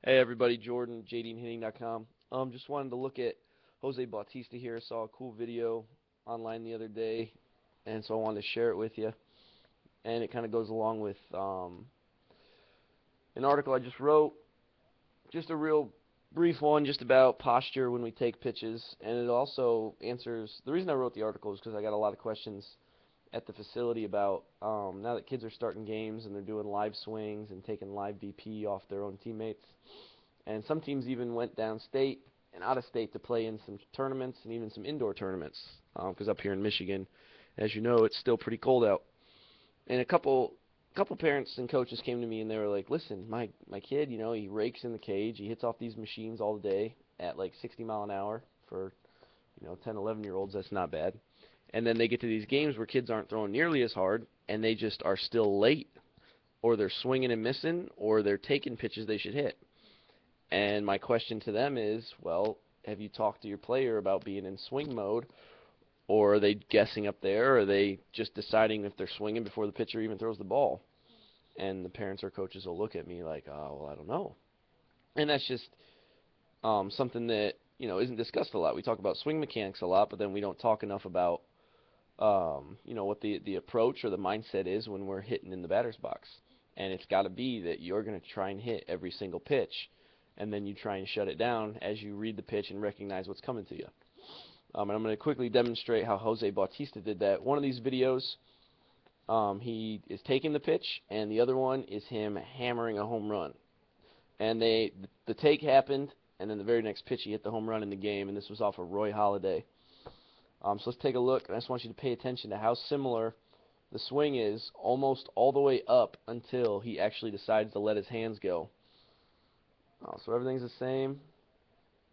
Hey everybody, Jordan, jdandhitting.com. Just wanted to look at Jose Bautista here. Saw a cool video online the other day, and so I wanted to share it with you. And it kind of goes along with an article I just wrote, just a real brief one, just about posture when we take pitches. And it also answers, the reason I wrote the article is because I got a lot of questions at the facility about now that kids are starting games and they're doing live swings and taking live BP off their own teammates. And some teams even went downstate and out of state to play in some tournaments and even some indoor tournaments. Because up here in Michigan, as you know, it's still pretty cold out. And a couple parents and coaches came to me and they were like, "Listen, my kid, he rakes in the cage, he hits off these machines all day at like 60 mile an hour for 10, 11-year-olds. That's not bad. And then they get to these games where kids aren't throwing nearly as hard, and they just are still late, or they're swinging and missing, or they're taking pitches they should hit." And my question to them is, well, have you talked to your player about being in swing mode, or are they guessing up there, or are they just deciding if they're swinging before the pitcher even throws the ball? And the parents or coaches will look at me like, "Oh, well, I don't know." And that's just something that isn't discussed a lot. We talk about swing mechanics a lot, but then we don't talk enough about what the approach or the mindset is when we're hitting in the batter's box. And it's got to be that you're going to try and hit every single pitch, and then you try and shut it down as you read the pitch and recognize what's coming to you. And I'm going to quickly demonstrate how Jose Bautista did that. One of these videos, he is taking the pitch, and the other one is him hammering a home run. And the take happened, and then the very next pitch he hit the home run in the game, and this was off of Roy Halladay. So let's take a look, and I just want you to pay attention to how similar the swing is almost all the way up until he actually decides to let his hands go. So everything's the same.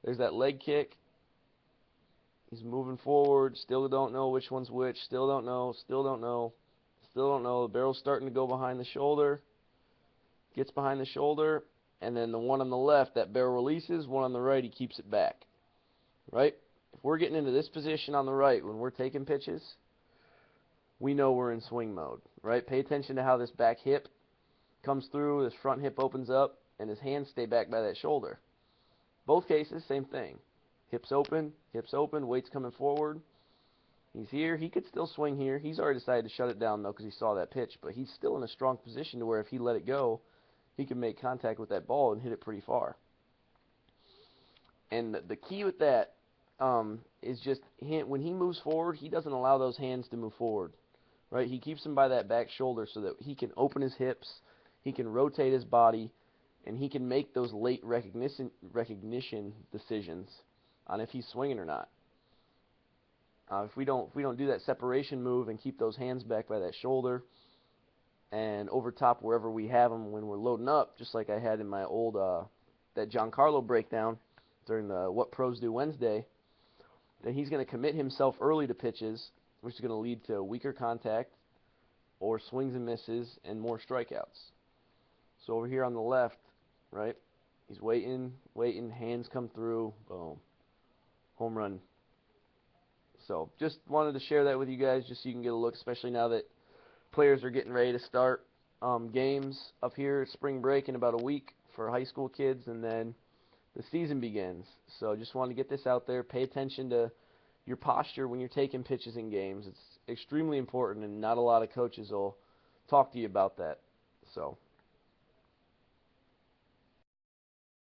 There's that leg kick. He's moving forward. Still don't know which one's which. Still don't know. Still don't know. Still don't know. The barrel's starting to go behind the shoulder. Gets behind the shoulder. And then the one on the left, that barrel releases. One on the right, he keeps it back. Right? If we're getting into this position on the right when we're taking pitches, we know we're in swing mode. Right? Pay attention to how this back hip comes through. This front hip opens up, and his hands stay back by that shoulder. Both cases, same thing. Hips open, weight's coming forward. He's here. He could still swing here. He's already decided to shut it down, though, because he saw that pitch. But he's still in a strong position to where if he let it go, he can make contact with that ball and hit it pretty far. And the key with that is just when he moves forward, he doesn't allow those hands to move forward. Right? He keeps them by that back shoulder so that he can open his hips, he can rotate his body, and he can make those late recognition decisions on if he's swinging or not. If we don't do that separation move and keep those hands back by that shoulder and over top wherever we have them when we're loading up, just like I had in my old that Giancarlo breakdown during the What Pros Do Wednesday, then he's going to commit himself early to pitches, which is going to lead to weaker contact or swings and misses and more strikeouts. So over here on the left, right, he's waiting, hands come through, boom, home run. So just wanted to share that with you guys just so you can get a look, especially now that players are getting ready to start games up here at spring break in about a week for high school kids, and then the season begins. So just wanted to get this out there. Pay attention to your posture when you're taking pitches in games. It's extremely important, and not a lot of coaches will talk to you about that. So